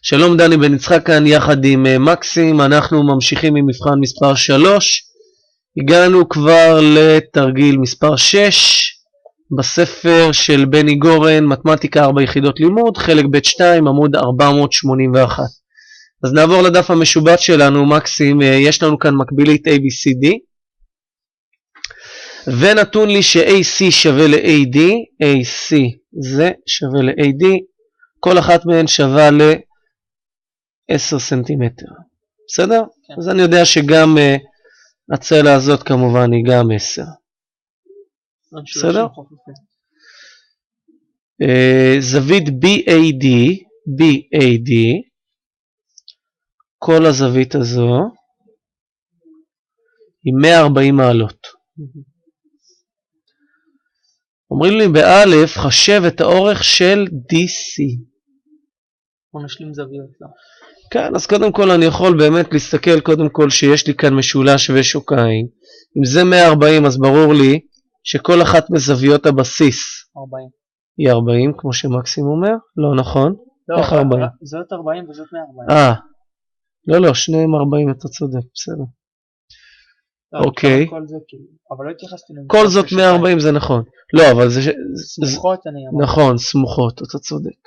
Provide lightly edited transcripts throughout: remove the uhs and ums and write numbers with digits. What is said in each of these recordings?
שלום, דני בן יצחק כאן יחד עם מקסים. אנחנו ממשיכים עם מבחן מספר 3. הגענו כבר לתרגיל מספר 6 בספר של בני גורן, מתמטיקה 4 יחידות לימוד, חלק ב' 2, עמוד 481. אז נעבור לדף המשובץ שלנו. מקסים, יש לנו כאן מקבילית ABCD, ונתון לי ש-AC שווה ל-AD, AC זה שווה ל-AD, כל אחת מהן שווה ל-10 סנטימטר. בסדר? כן. אז אני יודע שגם הצלע הזאת כמובן היא גם 10. בסדר? זווית BAD, כל הזווית הזו היא 140 מעלות. אומרים לי באלף, חשב את האורך של DC. בוא נשלים זוויות. כן, אז קודם כל אני יכול באמת להסתכל קודם כל שיש לי כאן משולש ושוקיים. אם זה 140 אז ברור לי שכל אחת מזוויות הבסיס 40. היא 40, כמו שמקסים אומר. לא נכון? לא, איך 40? זאת 40 וזאת 140. לא, שניהם 40, אתה צודק, בסדר. אוקיי. אבל לא התייחסתי לזה. כל זאת 140 זה נכון. לא, אבל זה... סמוכות אני אמרתי. נכון, סמוכות, אתה צודק.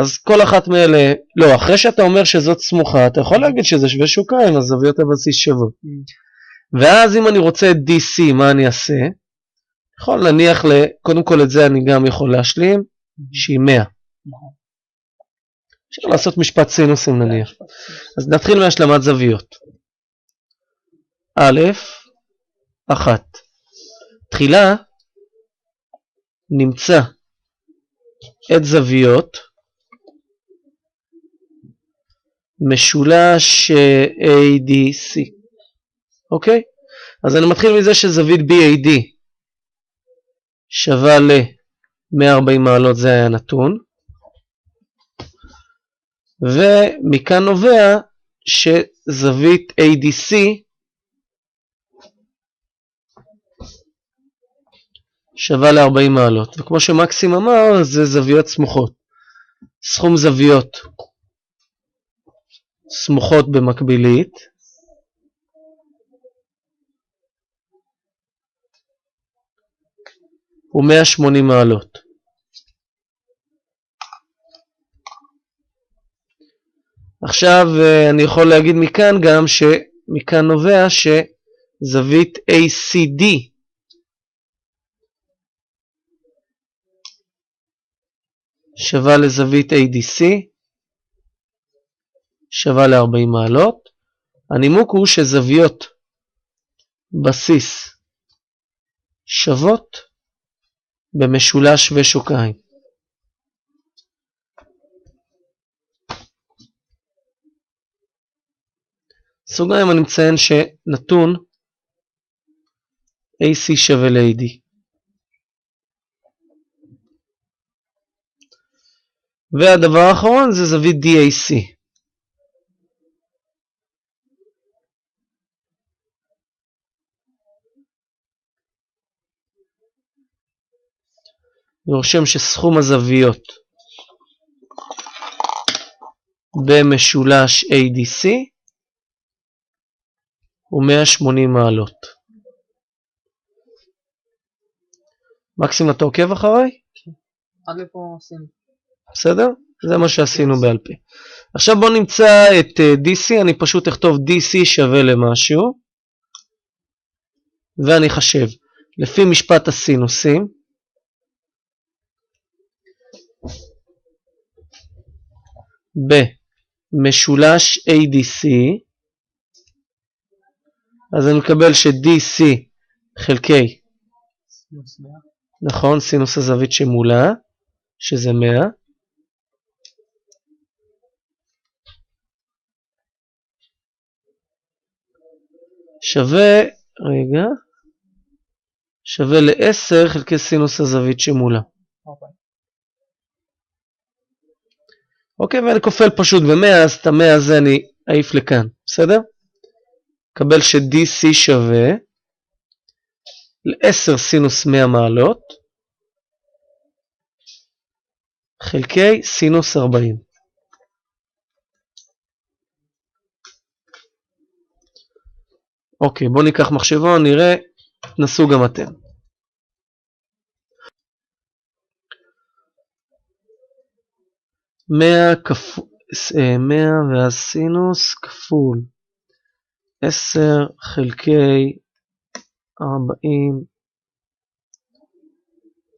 אז כל אחת מאלה, לא, אחרי שאתה אומר שזאת סמוכה, אתה יכול להגיד שזה שווה שוקיים, אז זוויות הבסיס שוות. ואז אם אני רוצה את DC, מה אני אעשה? יכול להניח, קודם כל את זה אני גם יכול להשלים, שהיא 100. אפשר לעשות משפט סינוסים נניח. אז נתחיל מהשלמת זוויות. א', 1. תחילה נמצא את זוויות משולש ADC. אוקיי? אז אני מתחיל מזה שזווית BAD שווה ל-140 מעלות, זה היה נתון. ומכאן נובע שזווית ADC שווה ל-40 מעלות. וכמו שמקסים אמר, זה זוויות סמוכות. סכום זוויות סמוכות במקבילית הוא 180 מעלות. עכשיו אני יכול להגיד מכאן גם שמכאן נובע שזווית ACD שווה לזווית ADC שווה ל-40 מעלות. הנימוק הוא שזוויות בסיס שוות במשולש ושוקיים. סוגריים אני מציין שנתון AC שווה ל-AD. והדבר האחרון זה זווית DAC. ורושם שסכום הזוויות במשולש ADC הוא 180 מעלות. מקסים, אתה עוקב אחריי? עד לפה עשינו. בסדר? זה מה שעשינו בעל פה. עכשיו בוא נמצא את DC, אני פשוט אכתוב DC שווה למשהו, ואני חשב. לפי משפט הסינוסים, במשולש ADC, אז אני מקבל ש-DC חלקי, נכון, סינוס הזווית שמולה, שזה 100, שווה ל-10 חלקי סינוס הזווית שמולה. אוקיי, ואני כופל פשוט ב-100, אז את ה-100 הזה אני אעיף לכאן, בסדר? קבל ש-DC שווה ל-10 סינוס 100 מעלות חלקי סינוס 40. אוקיי, בואו ניקח מחשבון, נראה, תנסו גם אתם. 100 ואז סינוס כפול 10 חלקי 40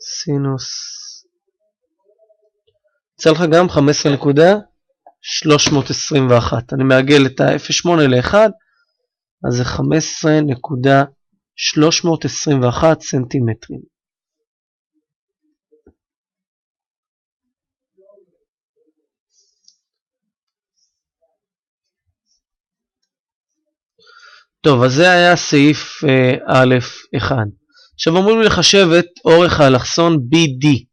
סינוס. יצא לך גם 15.321. אני מעגל את ה-0.8 ל-1, אז זה 15.321 סנטימטרים. טוב, אז זה היה סעיף א'1. עכשיו אומרים לי לחשב את אורך האלכסון BD.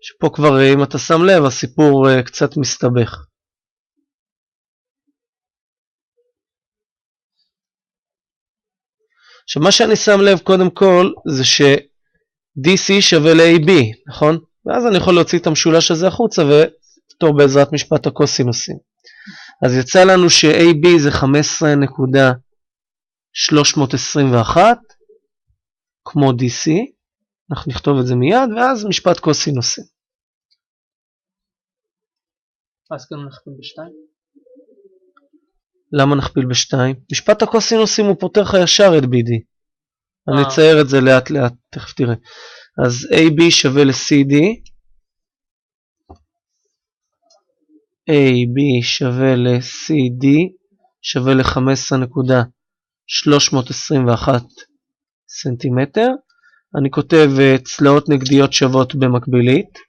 שפה כבר, אם אתה שם לב, הסיפור קצת מסתבך. עכשיו מה שאני שם לב קודם כל, זה ש-DC שווה ל-AB, נכון? ואז אני יכול להוציא את המשולש הזה החוצה ופתור בעזרת משפט הקוסינוסים. אז יצא לנו ש-AB זה 15.321, כמו DC, אנחנו נכתוב את זה מיד, ואז משפט קוסינוסים. אז כאן נכפיל ב2? למה נכפיל ב2? משפט הקוסינוסים הוא פותר לך ישר את BD. אני אצייר את זה לאט לאט, תכף תראה. אז AB שווה ל-CD, AB שווה ל-CD שווה ל-15.321 סנטימטר. אני כותב צלעות נגדיות שוות במקבילית.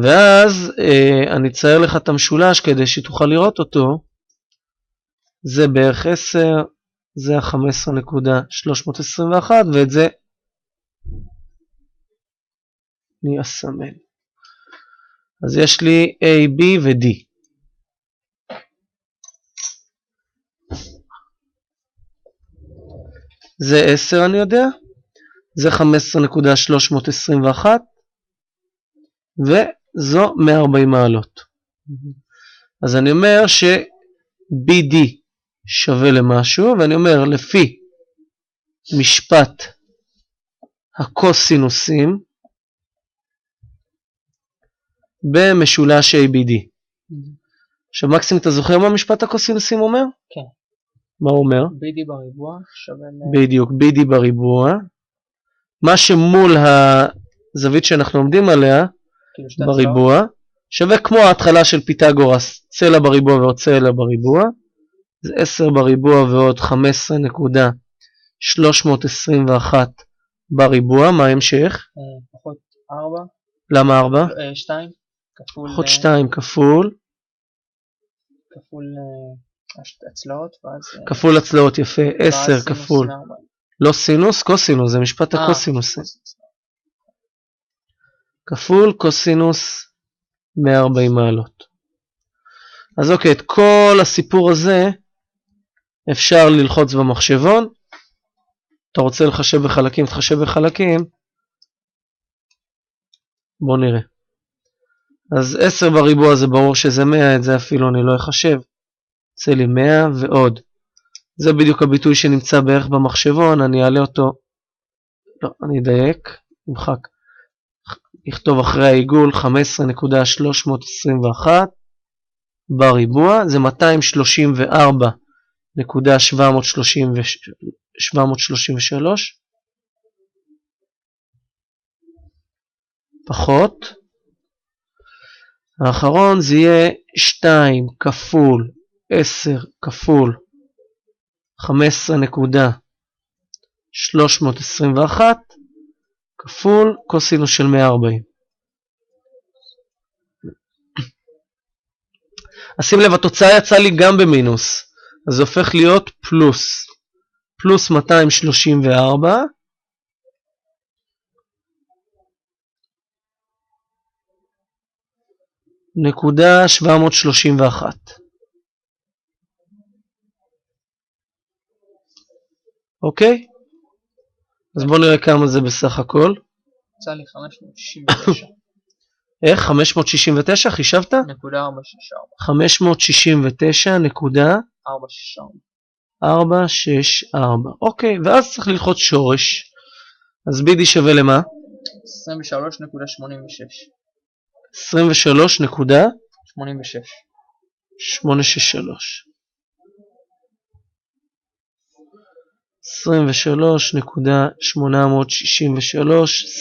ואז אני אצייר לך את המשולש כדי שתוכל לראות אותו. זה בערך 10, זה ה-15.321 ואת זה אני אסמן. אז יש לי A, B ו-D. זה 10 אני יודע, זה 15.321 וזו 140 מעלות. אז אני אומר ש-BD שווה למשהו, ואני אומר לפי משפט הקוסינוסים במשולש ABD. עכשיו מקסים, אתה זוכר מה משפט הקוסינוסים אומר? כן. מה הוא אומר? BD בריבוע שווה בדיוק, BD בריבוע. מה שמול הזווית שאנחנו עומדים עליה, בריבוע, שווה כמו ההתחלה של פיתגורס, צלע בריבוע ועוד צלע בריבוע. זה 10 בריבוע ועוד 15.321 בריבוע. מה ההמשך? פחות 4. למה 4? 2 כפול... פחות 2 כפול? כפול הצלעות ואז... כפול הצלעות, יפה. 10 כפול. לא סינוס, קוסינוס, זה משפט הקוסינוס. כפול קוסינוס 140 מעלות. אז אוקיי, את כל הסיפור הזה אפשר ללחוץ במחשבון. אתה רוצה לחשב בחלקים, תחשב בחלקים. בואו נראה. אז 10 בריבוע זה ברור שזה 100, את זה אפילו אני לא אחשב. יצא לי 100 ועוד. זה בדיוק הביטוי שנמצא בערך במחשבון, אני אעלה אותו. לא, אני אדייק. נמחק. נכתוב אחרי העיגול 15.321 בריבוע, זה 234.733 פחות. האחרון זה יהיה 2 כפול 10 כפול 15.321 כפול קוסינוס של 140. אז שים לב, התוצאה יצאה לי גם במינוס, אז זה הופך להיות פלוס. פלוס 234. נקודה 731. אוקיי? אז בואו נראה כמה זה בסך הכל. יצא לי 569. איך? 569 חישבת? נקודה 569.464. אוקיי, ואז צריך ללחוץ שורש. אז BD שווה למה? 23.86. 23.863. 23.863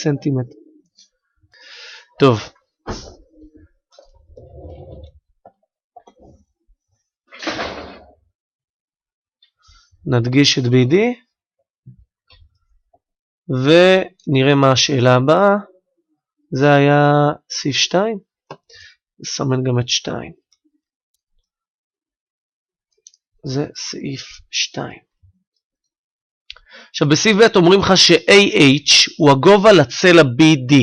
סנטימטר. טוב. נדגיש את BD ונראה מה השאלה הבאה. זה היה סעיף 2. נסמן גם את 2. זה סעיף 2. עכשיו בסעיף ב' אומרים לך ש-AH הוא הגובה לצלע BD.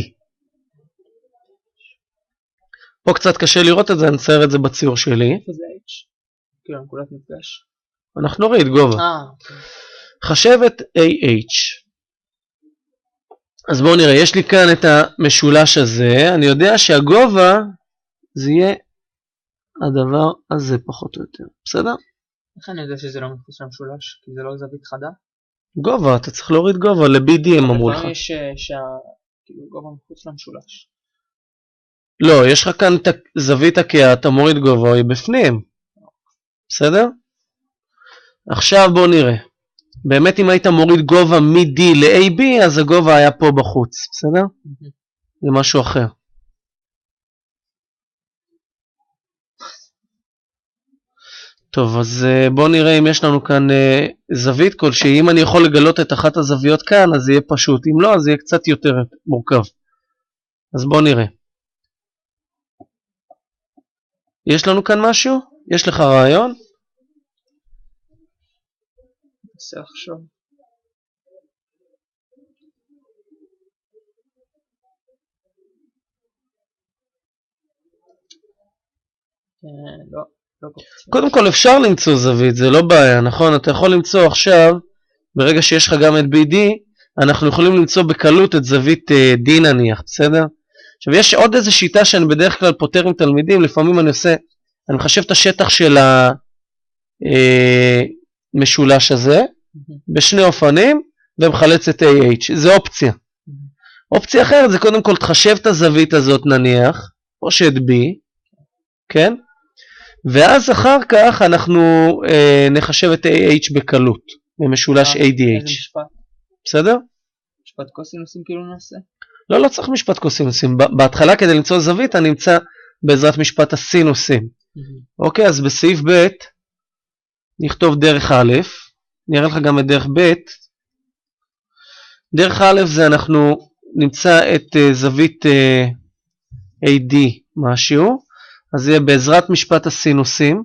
פה קצת קשה לראות את זה, אני אצייר את זה בציור שלי. איפה זה H? כאילו נקודת מפגש. אנחנו נוריד גובה. חשב את AH. אז בואו נראה, יש לי כאן את המשולש הזה, אני יודע שהגובה זה יהיה הדבר הזה פחות או יותר, בסדר? איך אני יודע שזה לא מחוץ למשולש? כי זה לא זווית חדה? גובה, אתה צריך להוריד גובה, ל-BD הם אמרו לך. לפעמים יש גובה מחוץ למשולש. לא, יש לך כאן את זווית הקעה, אתה מוריד גובה, היא בפנים. בסדר? עכשיו בואו נראה. באמת אם היית מוריד גובה מ-D ל-AB, אז הגובה היה פה בחוץ. בסדר? זה משהו אחר. טוב, אז בואו נראה אם יש לנו כאן זווית כלשהי. אם אני יכול לגלות את אחת הזוויות כאן, אז זה יהיה פשוט. אם לא, אז זה יהיה קצת יותר מורכב. אז בואו נראה. יש לנו כאן משהו? יש לך רעיון? ננסה לחשוב. לא. קודם כל אפשר למצוא זווית, זה לא בעיה, נכון? אתה יכול למצוא עכשיו, ברגע שיש לך גם את BD, אנחנו יכולים למצוא בקלות את זווית D נניח, בסדר? עכשיו יש עוד איזו שיטה שאני בדרך כלל פותר עם תלמידים, לפעמים אני מחשב את השטח של המשולש הזה, בשני אופנים, ומחלץ את AH, זה אופציה. אופציה אחרת זה קודם כל תחשב את הזווית הזאת נניח, או שאת B, כן? ואז אחר כך אנחנו נחשב את AH בקלות, במשולש ADH. איזה משפט? בסדר? משפט קוסינוסים כאילו נעשה? לא צריך משפט קוסינוסים. בהתחלה כדי למצוא זווית אני אמצא בעזרת משפט הסינוסים. אוקיי, אז בסעיף ב' נכתוב דרך א', נראה לך גם את דרך ב'. דרך א' זה אנחנו נמצא את זווית AD משהו, אז זה יהיה בעזרת משפט הסינוסים.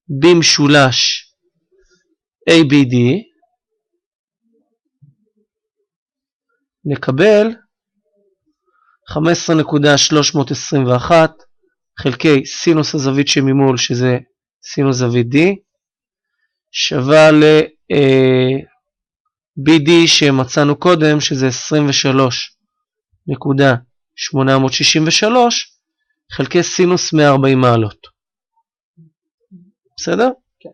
במשולש ABD נקבל 15.321 חלקי סינוס הזווית שממול שזה סינוס זווית D שווה ל-BD שמצאנו קודם שזה 23.863 חלקי סינוס 140 מעלות. בסדר? כן.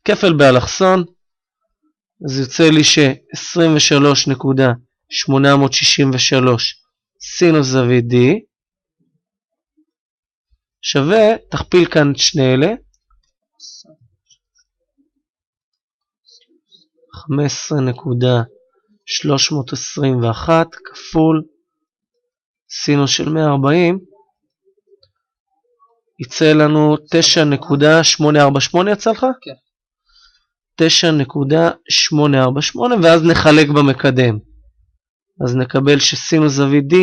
כפל באלכסון, אז יוצא לי ש-23.863 סינוס זווית D שווה, תכפיל כאן את שני אלה, 15.321 כפול סינוס של 140 יצא לנו 9.848 יצא לך? כן. 9.848 ואז נחלק במקדם. אז נקבל שסינוס זווית D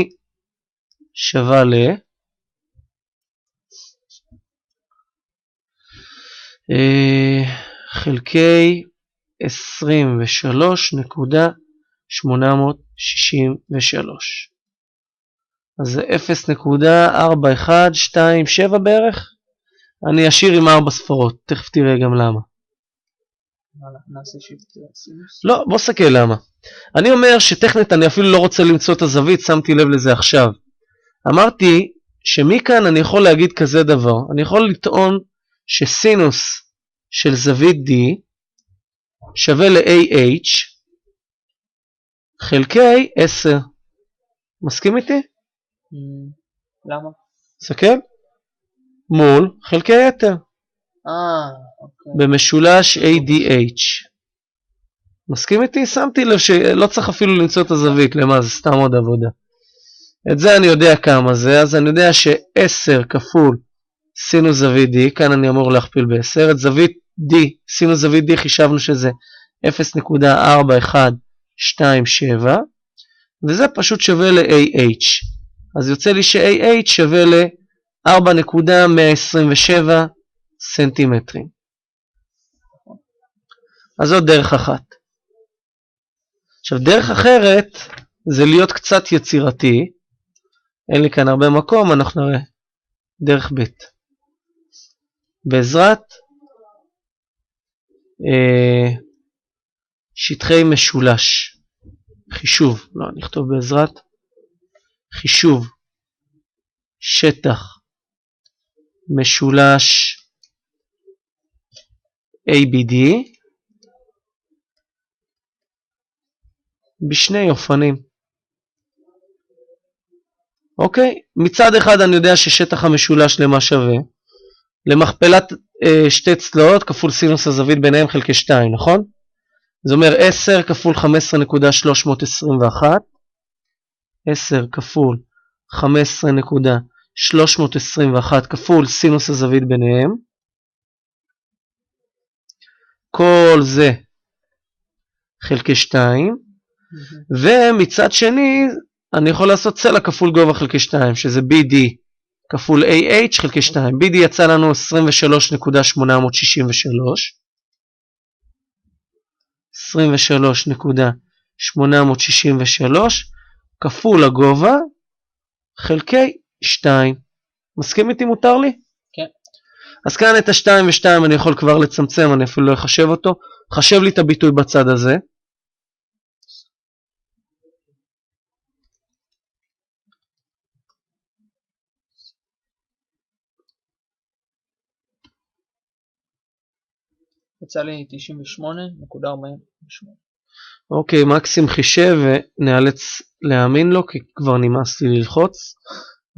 שווה ל חלקי 23.863. אז זה 0.4127 בערך. אני אשאיר עם 4 ספרות, תכף תראה גם למה. נעשה שיפט סינוס. לא, בוא סתכל למה. אני אומר שטכנית אני אפילו לא רוצה למצוא את הזווית, שמתי לב לזה עכשיו. אמרתי שמכאן אני יכול להגיד כזה דבר, אני יכול לטעון שסינוס של זווית D שווה ל-AH חלקי 10. מסכים איתי? למה? סתכל. מול חלקי היתר. אוקיי. במשולש ADH. מסכים איתי? שמתי לב שלא צריך אפילו למצוא את הזווית, למה? זה סתם עוד עבודה. את זה אני יודע כמה זה, אז אני יודע ש10 כפול סינוס זווית D, כאן אני אמור להכפיל ב10, את זווית D, סינוס זווית D חישבנו שזה 0.4127, וזה פשוט שווה ל-AH. אז יוצא לי ש-AH שווה ל-4.127 סנטימטרים. אז זאת דרך אחת. עכשיו דרך אחרת זה להיות קצת יצירתי, אין לי כאן הרבה מקום, אנחנו נראה דרך ב' בעזרת שטחי משולש, חישוב, לא נכתוב בעזרת, חישוב שטח משולש ABD בשני אופנים. אוקיי, מצד אחד אני יודע ששטח המשולש למה שווה? למכפלת שתי צלעות כפול סינוס הזווית ביניהם חלקי 2, נכון? זה אומר 10 כפול 15.321, 10 כפול 15.321 כפול סינוס הזווית ביניהם, כל זה חלקי 2, ומצד שני אני יכול לעשות סלע כפול גובה חלקי 2, שזה BD כפול AH חלקי 2. BD יצא לנו 23.863. 23.863 כפול הגובה חלקי 2. מסכים איתי? מותר לי? כן. אז כאן את ה-2 ו-2 אני יכול כבר לצמצם, אני אפילו לא אחשב אותו. חשב לי את הביטוי בצד הזה. יצא לי 98.48. אוקיי, מקסים חישב ונאלץ להאמין לו כי כבר נמאס לי ללחוץ.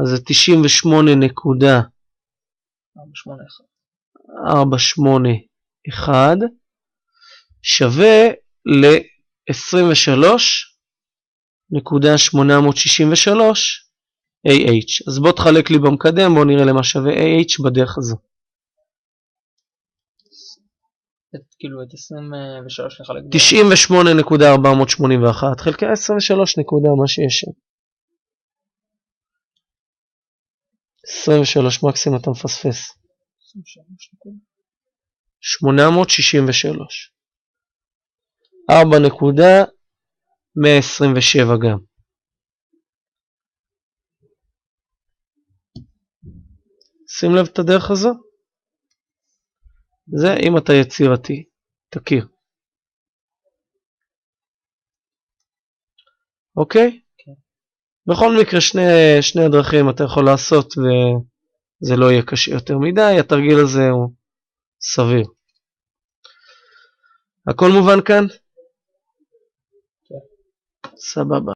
אז זה 98.481 שווה ל-23.863 AH. אז בוא תחלק לי במקדם, בוא נראה למה שווה AH בדרך הזו. כאילו את 23 לחלק 98.481 חלקי 23 נקודה, מה שיש שם. 23 מקסימום אתה מפספס. 863. 4.127 גם. שים לב את הדרך הזו. זה אם אתה יצירתי, תכיר. אוקיי? בכל מקרה שני הדרכים אתה יכול לעשות וזה לא יהיה קשה יותר מדי, התרגיל הזה הוא סביר. הכל מובן כאן? סבבה.